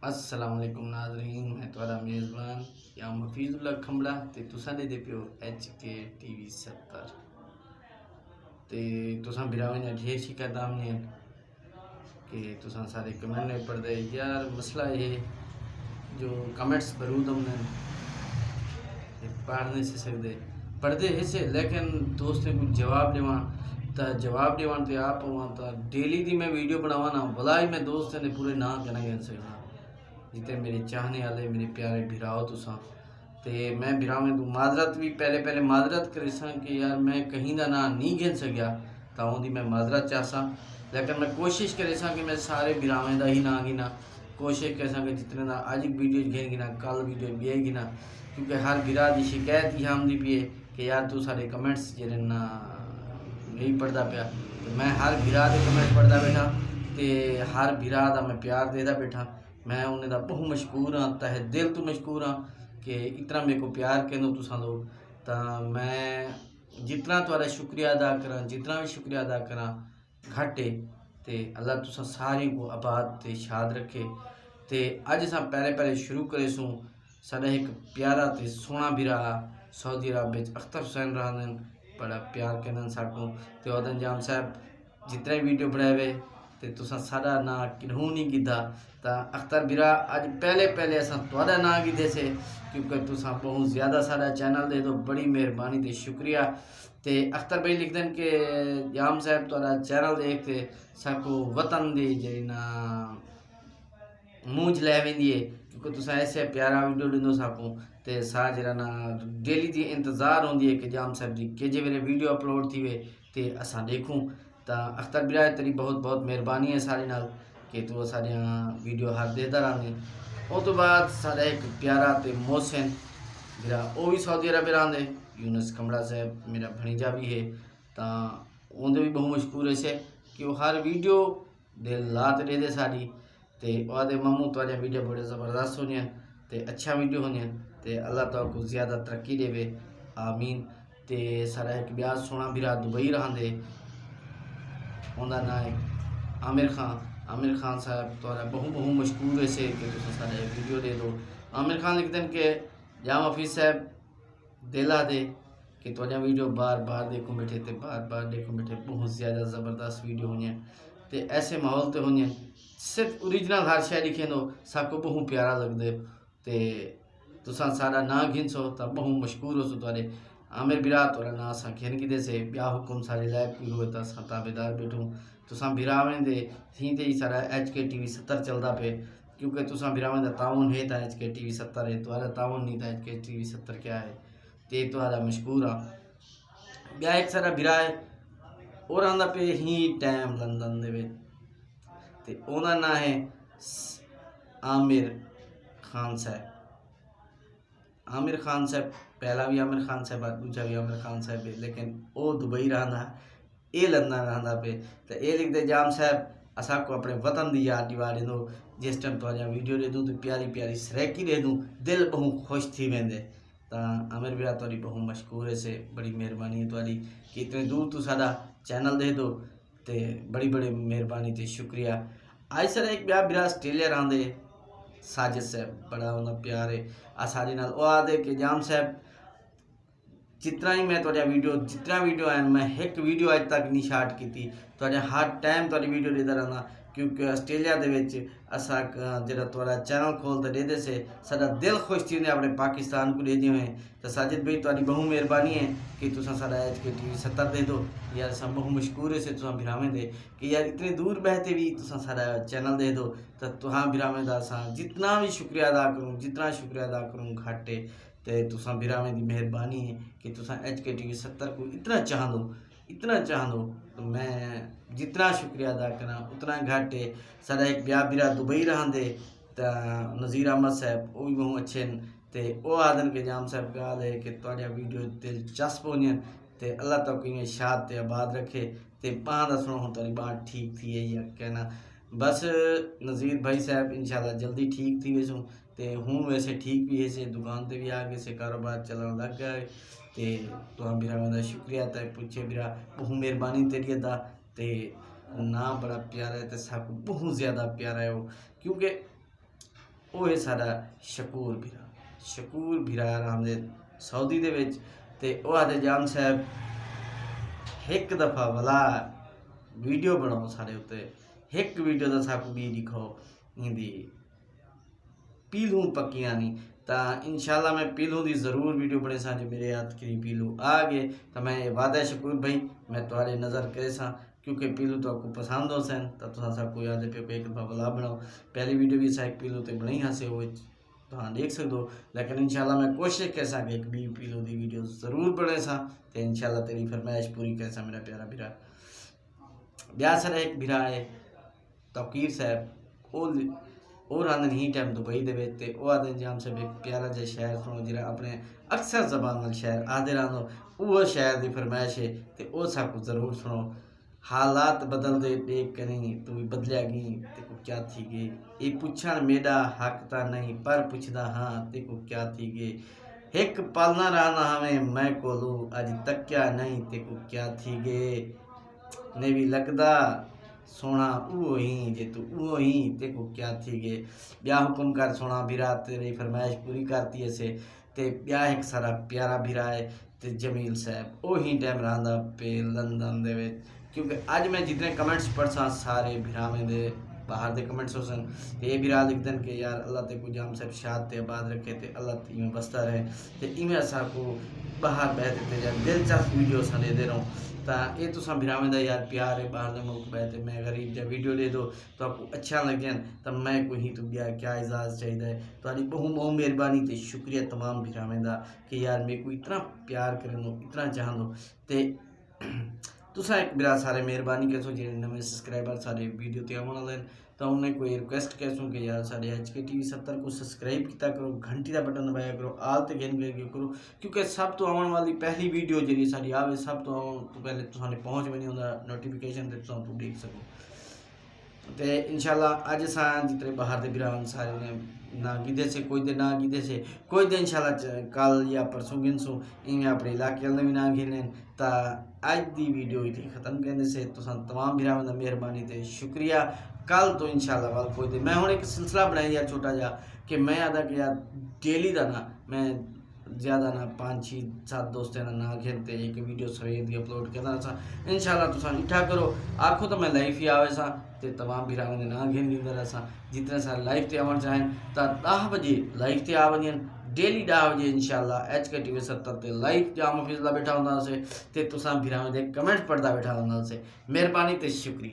अस्सलाम वालेकुम नाज़रीन, मैं तुम्हारा मेज़बान या हफीज़ुल्लाह खंबड़ा ते तुसां दे पियो HK TV 70 ते तुसां बिरावे ने ढेर शिकायत आमने कि तुसां सारे कमेंट नहीं पढ़ते यार। मसला ये जो कमेंट्स बरूद हमने पढ़ नहीं सकते, पढ़ते ऐसे लेकिन दोस्त ने कुछ जवाब देवा तो जवाब देवा तो आप तो डेली दी मैं वीडियो बनावा ना भलाई मैं दोस्त ने पूरे ना कहना कह सकता जितने मेरे चाहने वाले मेरे प्यारे भिराओ तुसा ते मैं भिराव में तू माजरत भी पहले माजरत करे कि यार मैं कहीं का ना नहीं गिन सकिया तो उनकी मैं माजरत चाहसा, लेकिन मैं कोशिश करे कि मैं सारे भिरावें का ही ना गिना। कोशिश कर कि जितने ना अज वीडियो गिन गिना कल वीडियो बे गिना, क्योंकि हर भिरा की शिकायत ही आमदी पी है कि यार तू सारे कमेंट्स जे ना नहीं पढ़ता पाया। तो मैं हर भिरा के कमेंट पढ़ता बैठा तो हर भिरा का मैं प्यार देता बैठा। मैं उन्हें दा बहुत मशहूर हाँ, तहे दिल तो मशहूर हाँ कि इतना मेरे को प्यार कहनो तुसा लोग। तो मैं जितना तुम्हारा शुक्रिया अदा करा, जितना भी शुक्रिया अदा करा घट है। ते अल्लाह तुसा सारी को आबाद ते शाद रखे। ते अज सा पहले शुरू करे सूँ साडा एक प्यारा ते सोहना भिरा सऊदी अरब अख्तर हुसैन रहन बड़ा प्यार कहन साकू ते ओदन जाम साहब जितने वीडियो बनाए ते तुसा सारा ना किन्हू नहीं गिदा। तो अख्तर बिरा अज पहले असा तुहाडा ना गिदे से क्योंकि तुसा बहुत ज़्यादा सारा चैनल दे दो, बड़ी मेहरबानी ते शुक्रिया। ते अख्तर भाई लिख दें कि जाम साहब तुहाडा चैनल देखते साकू वतन दी जी ना मूंझ लै वेंदी है, क्योंकि तुसा ऐसे प्यारा वीडियो ॾिनो साकू ते सा जरा ना डेली दी इंतज़ार होंदी है कि जाम साहब जी केजे वेले वीडियो अपलोड थी वे ते असां देखूं। तो अख्तर बिरा तेरी बहुत बहुत मेहरबानी है सारे नाल कि तू सारिया वीडियो हर देता रही। उस तो बाद साढ़ा एक प्यारा ते मोहसिन बिरा वो भी सऊदी अरब रहंदे, यूनुस कमड़ा साहब मेरा भणीजा भी है। तो उनके भी बहुत मशहूर है कि वो हर वीडियो दे लात दे दे सारी ते आदे मामू तुहारियां वीडियो बड़े ज़बरदस्त होनी ते अच्छा वीडियो होनी ते अल्लाह तो को ज़्यादा तरक्की देवे, आमीन। ते सारा एक ब्याह सोना बिरा दुबई रहंदे, उनका नाम है आमिर खान। आमिर खान साहब तुहारा बहुत मशहूर है से कि तुम सारे वीडियो दे दो। आमिर खान लिखते हैं कि जाम हफीज़ साहब दिला दे कि तुहारियां वीडियो बार बार देखूं बैठे ते बार बार देखूं बैठे बहुत ज़्यादा ज़बरदस्त वीडियो होनी ते ऐसे माहौल ते होनी सिर्फ ओरिजिनल हर शय लिखे दो सबको बहुत प्यारा लगते ते तुसा सारा ना गिनसो तो बहुत मशहूर हो सो तुहारे आमिर बिरा तुरा ना असा घिन गिदे से ब्याह हुकुम सारे लायक भी हुए तो असा ताबेदार बैठूँ तुसा बिरावें दे थी ते ही सारा HK TV 70 चलता पे, क्योंकि तुसा बिरावें दा ताउन है तो HK TV 70 है, तुहारा ताउन नहीं तो HK TV 70 क्या है ते तुहारा मशहूर आ। ब्याह एक सारा बिरा है और आंदा पे ही टाइम लंदन दे विच ते ओदा ना है आमिर खान साहब। आमिर खान साहब पहला भी आमिर खान साहब दूजा भी आमिर खान साहब है, लेकिन वो दुबई रहा ये लंदन रहा पे। तो ये लिखते जाम साहब असा को अपने वतन की याद दिवा दो, जिस टाइम तुहारियां वीडियो दे दूँ तो प्यारी प्यारी सरैकी दे दूँ दिल बहुत खुश थी वेंदे। तो आमिर भैया तुहारी बहुत मशहूर है से बड़ी मेहरबानी है तुहारी कि इतने दूर तू साडा चैनल दे दो ते बड़ी बड़ी मेहरबानी ते शुक्रिया। आज सर एक ब्याह बिरा ऑस्ट्रेलिया रहा साजिद साहब बड़ा उन्हें प्यार है आ सारी नाल वो आदे कि जाम साहब जितना ही मैं तुहारियां वीडियो जितना वीडियो आए मैं एक वीडियो अज तक नहीं शार्ट की हर टाइम तुहारी वीडियो देता रहना, क्योंकि ऑस्ट्रेलिया दे विच असा जरा तुहारा चैनल खोलते देते से साडा दिल खुश थी अपने पाकिस्तान को दे हुए। तो साजिद भाई तुहारी बहुत मेहरबानी है कि तुसा साडा HK TV 70 दे दो यार, सब बहुत मशहूर है से तुसा बिरावें दे कि यार इतने दूर बहते भी तुसा साडा चैनल दे दो। तो तुहां बिरावें दा असा जितना भी शुक्रिया अदा करूँ जितना शुक्रिया अदा करूँ घट है। तो तुसा बिरावें दी मेहरबानी है कि तुसा HK TV 70 को इतना चाह दो तो मैं जितना शुक्रिया अदा करा उतना घट है। सारा एक ब्याह बिरा दुबई रहंदे तो नज़ीर अहमद साहब वो भी बहुत अच्छे हैं ते वो आदन के जाम साहब गाल है कि तुहारियां वीडियो दिलचस्प होनी ते अल्लाह तक इन्हें शाद ते आबाद रखे। ते बाँ दा सुनो तुहारी बात ठीक थी है या कहना बस नज़ीर भाई साहब इंशाल्लाह जल्दी ठीक थी वैसों ते हूँ वैसे ठीक भी है से दुकान ते भी आ गए से कारोबार चलन लग गए। ते तुहां बिरावां दा शुक्रिया ते पुछे बिरा बहुत मेहरबानी तेरी अदा ते ना बड़ा प्यारा है तो सब बहुत ज़्यादा प्यारा है वो, क्योंकि ਉਹ ਹੈ ਸਾਡਾ शकूर भीरा रहंदे सऊदी दे विच ते ओह आखदे जाम साहब एक दफ़ा भला वीडियो बनाओ साढ़े उत्ते एक वीडियो दा साकू भी दिखाओ इंदी पीलू पक्कियां नहीं तो इंशाल्लाह मैं पीलू की ज़रूर वीडियो बने सा जो मेरे हाथ की पीलू आ गए तो मैं वादा शकूर भाई मैं तुम्हारे नज़र करे सा क्योंकि पीलू तो आपको पसंद हो सन तो सबको याद पे एक दफ़ा भला बनाओ पहली वीडियो भी सा एक पीलू तो बनाई हासे वो तो हाँ देख सकते हो लेकिन इंशाल्लाह मैं कोशिश कैसा कि एक भी पीलू की वीडियो ज़रूर बने सा तो इंशाल्लाह तेरी फरमाइश पूरी कैसा मेरा प्यारा भीरा ब्याह सर एक भीरा है तौकीर साहब और आंदन ही टाइम दुबई दे विच ते ओह आंदन जाम साहब एक प्यारा जिहा शहर सुनो जिहड़ा अपने अक्सर जबान नाल शहर आखदे रहो वो शहर की फरमाइश है तो वह सबको ज़रूर सुनो हालात बदलते देख करी तू भी बदलिया गई तेको क्या थी गए ये पुछण मेरा हक ता नहीं पर पुछदा हाँ तेको क्या थी गए एक पल ना रहना हमें मैं कोलू अज तक क्या नहीं तेको क्या थी गए ने भी लगदा सोना वो ही जे तू वो ही तेको क्या थी गए ब्याह हुक्म कर सोना भीरा तेरी फरमाइश पूरी करती है से ते ब्याह एक सारा प्यारा भीरा है ते जमील साहब वो ही टाइम रहा पे लंदन दे विच क्योंकि अज मैं जितने कमेंट्स पढ़सा सारे भीरावें दे बाहर दे कमेंट्स हो सन ते ये भीरा लिखते हैं कि यार अल्लाह ते को जाम साहब शाद ते आबाद रखे ते अल्लाह इवें बसता रहे ते इवें असा को बाहर बहते ते यार दिलचस्प वीडियो असा दे दे रहो तो ये तुसा भीरावें दा यार प्यार है बाहर दे मुल्क बहते मैं गरीब जब वीडियो दे दो तो आपको अच्छा लगे तो मैं कोई ही तो ब्याह क्या एजाज़ चाहिए तो बहुत मेहरबानी तो शुक्रिया तमाम भीरावें दा कि यार मेरे को इतना प्यार करें दो इतना चाह दो तो तुसा एक बिरा सारे मेहरबानी कैसो जो नवे सब्सक्राइबर सारे वीडियो ते आने वाले तो उन्हें कोई रिक्वेस्ट कैसो कि यार सारे HK TV 70 को सब्सक्राइब किया करो घंटी का बटन दबाया करो आल ते गेन करके करो क्योंकि सब तो आने वाली पहली वीडियो जी सारी आवे सब तो पहले तुसाने पहुँच भी नहीं होता नोटिफिकेशन ते तुम देख सको तो इंशाल्लाह अज असा जितने बाहर के बिरान सारे ने ना गिदे से कोई दे ना गिदे से कोई दे इंशाल्लाह कल या परसों गिनसो इवें अपने इलाके वाले भी ना गिने तो अज की वीडियो इतनी ख़त्म करने से तो तमाम भरावां दा मेहरबानी ते शुक्रिया कल तो इंशाल्लाह वाल कोई दे मैं हुणे एक सिलसिला बनाया यार छोटा जा कि मैं आदा कि यार डेली का ना मैं ज़्यादा ना 5-6-7 दोस्तों ना खेलते एक वीडियो सवेर की अपलोड करना सा इंशाल्लाह तुसा इठा करो आखो तो मैं लाइव ही आवे सा ते तमाम भरावां दे ना घेन लींदा रहा जितने सारे लाइव ते आवन चाहें तो 10 बजे लाइव ते आ वञनि डेली 10 बजे इंशाल्लाह HK TV 70 ते लाइव जाम फिजला बैठा होंदा से ते तुसा भरावां दे कमेंट पढ़दा बैठा होंदा से मेहरबानी ते शुक्रिया।